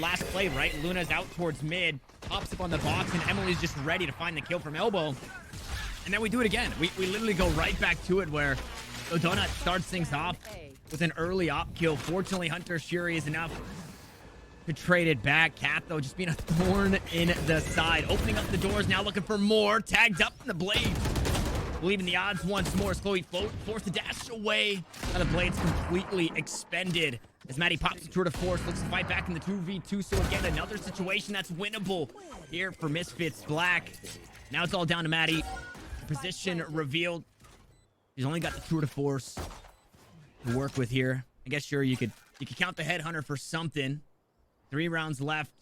Last play, right? Luna's out towards mid, pops up on the box, and Emily's just ready to find the kill from elbow. And then we do it again. We literally go right back to it where Donut starts things off with an early op kill. Fortunately, Hunter Shuri is enough to trade it back. Cat, though, just being a thorn in the side. Opening up the doors, now looking for more. Tagged up in the blade. Believing the odds once more as Chloe forced to dash away. Now the blade's completely expended. As Maddie pops a tour de force, looks to fight back in the 2v2. So again, another situation that's winnable here for Misfits Black. Now it's all down to Maddie. Position revealed. He's only got the tour de force to work with here. I guess sure you could count the headhunter for something. 3 rounds left.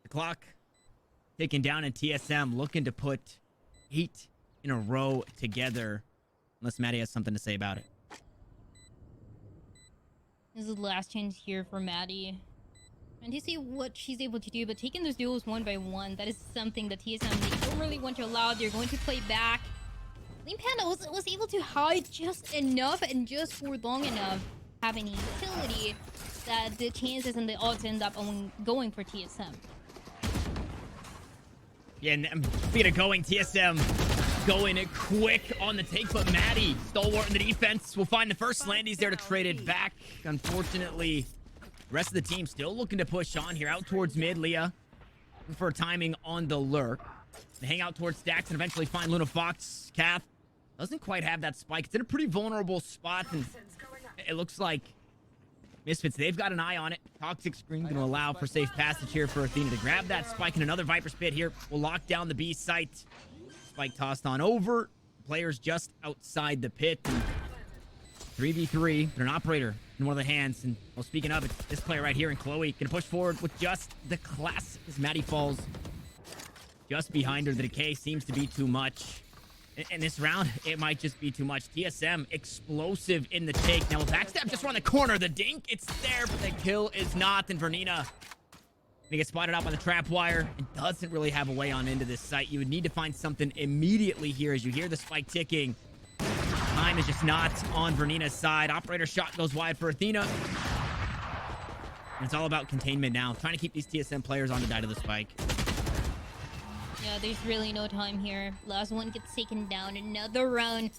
The clock taken down, in TSM looking to put 8 in a row together. Unless Maddie has something to say about it. This is the last chance here for Maddie. And to see what she's able to do, but taking those duels one by one, that is something that TSM, they don't really want to allow. They're going to play back. Lane Panda was able to hide just enough and just for long enough, having a utility that the chances and the odds end up on going for TSM. Yeah, and speed of going, TSM going quick on the take, but Maddie, stalwart in the defense, will find the first land. He's there to trade it back. Unfortunately, the rest of the team still looking to push on here out towards mid. Leah for timing on the lurk. They hang out towards Stacks and eventually find Luna Fox. Kath doesn't quite have that spike. It's in a pretty vulnerable spot, and it looks like Misfits, they've got an eye on it. Toxic screen going to allow for safe passage here for Athena to grab that spike, and another Viper Spit here will lock down the B site. Spike tossed on over. Players just outside the pit. And 3v3, but an operator in one of the hands. And well, speaking of it, this player right here in Chloe gonna push forward with just the class as Maddie falls just behind her. The decay seems to be too much. In this round, it might just be too much. TSM explosive in the take. Now a backstab just around the corner. The dink, it's there, but the kill is not. And Vernina they get spotted out by the trap wire and doesn't really have a way on into this site. You would need to find something immediately here as you hear the spike ticking. Time is just not on Vernina's side. Operator shot goes wide for Athena. And it's all about containment now. Trying to keep these TSM players on the die to the spike. Yeah, there's really no time here. Last one gets taken down. Another round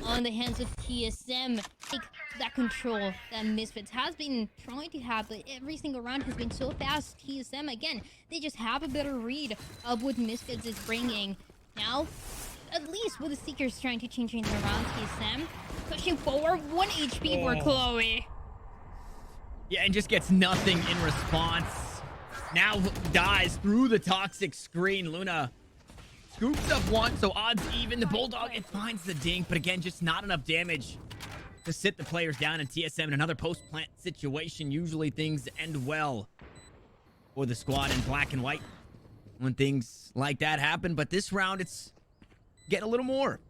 on the hands of TSM. Take that control that Misfits has been trying to have, but every single round has been so fast. TSM, again, they just have a better read of what Misfits is bringing. Now, at least with the Seekers trying to change things around, TSM pushing forward. 1 HP for Chloe. Yeah, and just gets nothing in response. Now dies through the toxic screen. Luna scoops up one, so odds even. The Bulldog, it finds the dink, but again, just not enough damage to sit the players down. In TSM in another post-plant situation, usually things end well for the squad in black and white when things like that happen. But this round, it's getting a little more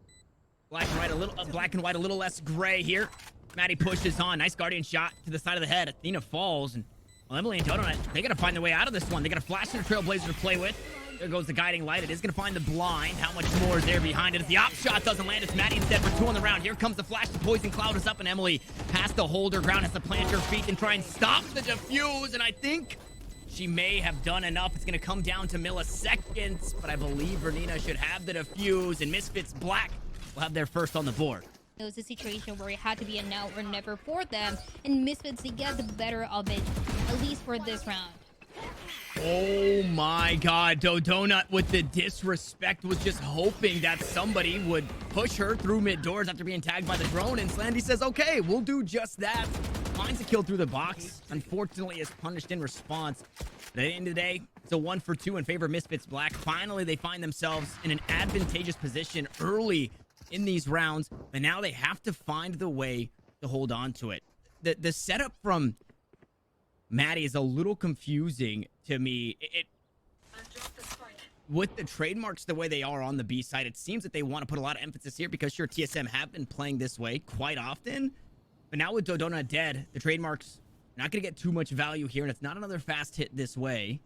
black and white, a little black and white, a little less gray here. Maddie pushes on. Nice Guardian shot to the side of the head. Athena falls, and well, Emily and Donut, they got to find their way out of this one. They got a flash and a Trailblazer to play with. There goes the guiding light. It is going to find the blind. How much more is there behind it? As the op shot doesn't land, it's Maddie instead for 2 on the round. Here comes the flash. The poison cloud is up, and Emily has to hold her ground, has to plant her feet and try and stop the defuse. And I think she may have done enough. It's going to come down to milliseconds, but I believe Vernina should have the defuse, and Misfits Black will have their first on the board. It was a situation where it had to be a now or never for them, and Misfits, they get the better of it, at least for this round. Oh my god, Donut with the disrespect was just hoping that somebody would push her through mid doors after being tagged by the drone, and Slandy says, okay, we'll do just that. Finds a kill through the box. Unfortunately, is punished in response. But at the end of the day, it's a 1 for 2 in favor of Misfits Black. Finally, they find themselves in an advantageous position early in these rounds, but now they have to find the way to hold on to it. The setup from Maddie is a little confusing to me. With the trademarks the way they are on the B side, it seems that they want to put a lot of emphasis here because sure, TSM have been playing this way quite often, but now with Dodona dead, the trademarks not going to get too much value here, and it's not another fast hit this way.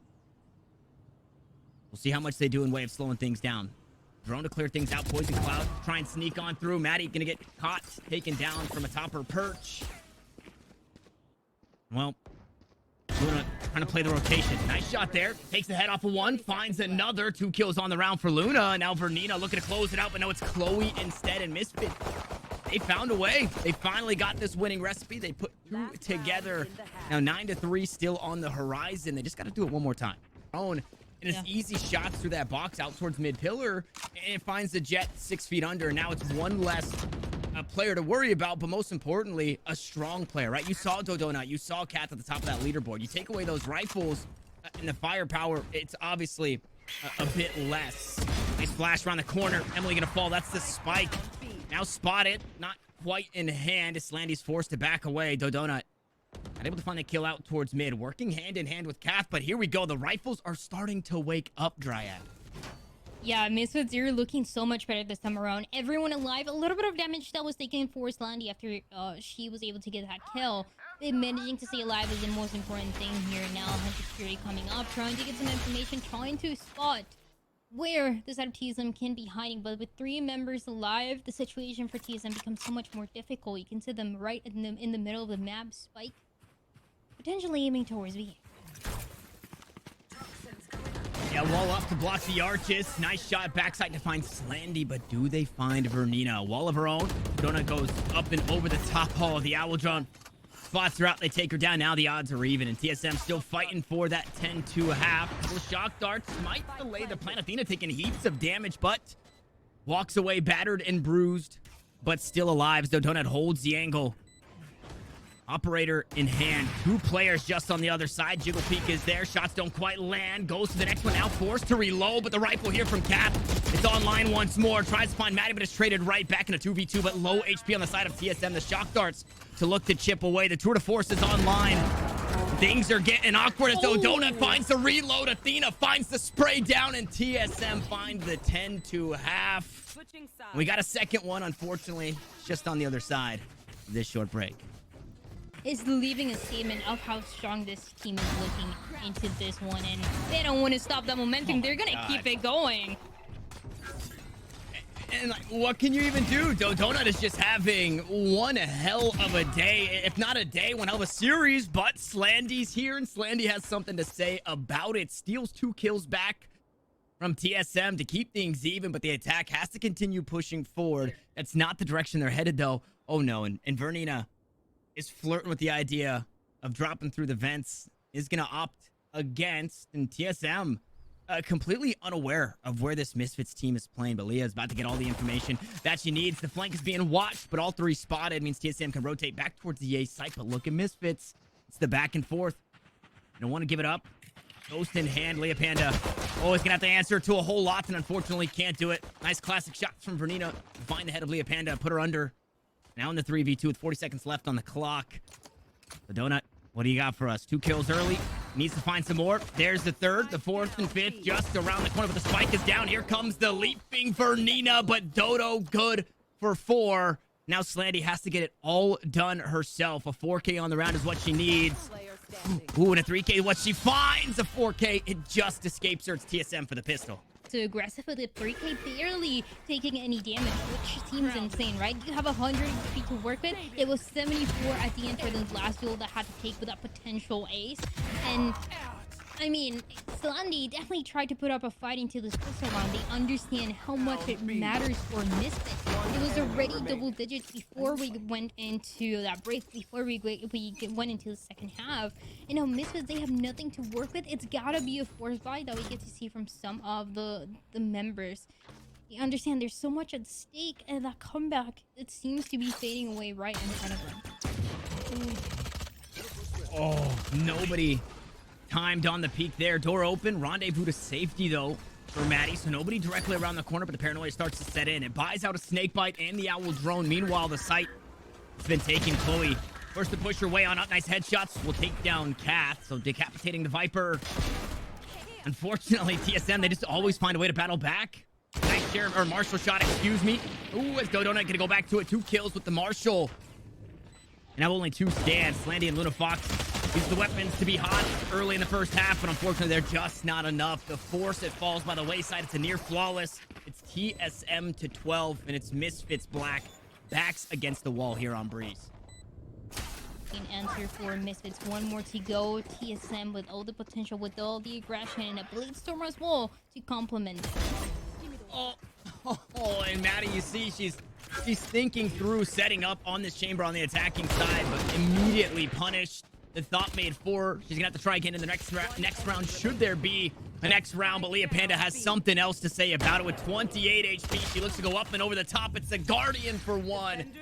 We'll see how much they do in way of slowing things down. Drone to clear things out. Poison Cloud try and sneak on through. Maddie gonna get caught, taken down from atop her perch. Well, Luna trying to play the rotation. Nice shot there. Takes the head off of one. Finds another. 2 kills on the round for Luna. Now Vernina looking to close it out, but no, it's Chloe instead. And Misfit, they found a way. They finally got this winning recipe. They put 2 together. Now 9-3 still on the horizon. They just got to do it one more time. And it's easy shots through that box out towards mid pillar. And it finds the Jet 6 feet under. Now it's one less player to worry about, but most importantly, a strong player, right? You saw Dodona, you saw Cat at the top of that leaderboard. You take away those rifles and the firepower, it's obviously a bit less. Nice flash around the corner. Emily gonna fall. That's the spike. Now spotted, not quite in hand. Slandy's forced to back away. Dodona not able to find a kill out towards mid, working hand in hand with Kath, but here we go. The rifles are starting to wake up, Dryad. Yeah, Misfits, you're looking so much better this time around. Everyone alive. A little bit of damage that was taken for Slandy after she was able to get that kill. Managing to stay alive is the most important thing here now. Hunter Security coming up, trying to get some information, trying to spot where the side of TSM can be hiding. But with 3 members alive, the situation for TSM becomes so much more difficult. You can see them right in the middle of the map. Spike potentially aiming towards B. Yeah, wall up to block the arches. Nice shot backside to find Slandy, but do they find Vernina? Wall of her own. Dona goes up and over the top hall of the Owl Drone. Spots her out. They take her down. Now the odds are even, and TSM still fighting for that 10-2.5. Couple shock darts might delay the plan. Athena taking heaps of damage, but walks away battered and bruised, but still alive. Dodonut holds the angle. Operator in hand. 2 players just on the other side. Jiggle Peak is there. Shots don't quite land. Goes to the next one. Now forced to reload, but the rifle here from Cap. It's online once more. Tries to find Maddie, but it's traded right back in a 2v2, but low HP on the side of TSM. The shock darts to look to chip away. The tour de force is online. Things are getting awkward as Donut finds the reload. Athena finds the spray down, and TSM finds the 10-2.5. We got a second one, unfortunately, just on the other side of this short break. Is leaving a statement of how strong this team is looking into this one, and they don't want to stop that momentum. They're gonna keep it going. And like, what can you even do? Donut is just having one hell of a day, if not a day, one hell of a series. But Slandy's here, and Slandy has something to say about it. Steals 2 kills back from TSM to keep things even, but the attack has to continue pushing forward. That's not the direction they're headed, though. Oh no, and Vernina is flirting with the idea of dropping through the vents, is going to opt against, and TSM completely unaware of where this Misfits team is playing, but Leah is about to get all the information that she needs. The flank is being watched, but all 3 spotted, means TSM can rotate back towards the A site, but look at Misfits. It's the back and forth. I don't want to give it up. Ghost in hand, Leah Panda always gonna have to answer to a whole lot, and unfortunately can't do it. Nice classic shots from Vernina. Find the head of Leah Panda, put her under. Now in the 3v2 with 40 seconds left on the clock. The Donut, what do you got for us? 2 kills early. Needs to find some more. There's the 3rd, the 4th, and 5th just around the corner, but the spike is down. Here comes the leaping Vernina, but Dodo good for 4. Now Slandy has to get it all done herself. A 4K on the round is what she needs. Ooh, and a 3K, what she finds. A 4K, it just escapes her. It's TSM for the pistol. So aggressive with the 3K, barely taking any damage, which seems insane, right? You have 100 HP to work with. It was 74 at the end for the last duel that had to take with that potential ace. And I mean, Slandy definitely tried to put up a fight into this pistol round. They understand how much it matters for Misfits. It was already double digits before we went into that break, before we went into the second half. You know, Misfits, they have nothing to work with. It's gotta be a force buy that we get to see from some of the members. You understand there's so much at stake, and that comeback, it seems to be fading away right in front of them. Oh, nobody timed on the peak there. Door open. Rendezvous to safety, though, for Maddie. So nobody directly around the corner, but the paranoia starts to set in. It buys out a snake bite and the owl drone. Meanwhile, the site has been taking Chloe. First to push her way on up. Nice headshots. Will take down Kath. So decapitating the Viper. Unfortunately, TSM, they just always find a way to battle back. Nice share, or Marshall shot, excuse me. Ooh, as Dodonut gonna go back to it. 2 kills with the Marshall. And now only 2 stands. Slandy and Luna Fox Use the weapons to be hot early in the first half, but unfortunately they're just not enough. The force, it falls by the wayside. It's a near flawless. It's TSM to 12, and it's Misfits Black. Backs against the wall here on Breeze. An answer for Misfits. One more to go. TSM with all the potential, with all the aggression, and a Bladestorm as well to complement it. Oh, and Maddie, you see, she's thinking through setting up on this chamber on the attacking side, but immediately punished. The thought made for her. She's gonna have to try again in the next round. Should there be a next round? But Leah Panda has something else to say about it. With 28 HP, she looks to go up and over the top. It's the Guardian for one.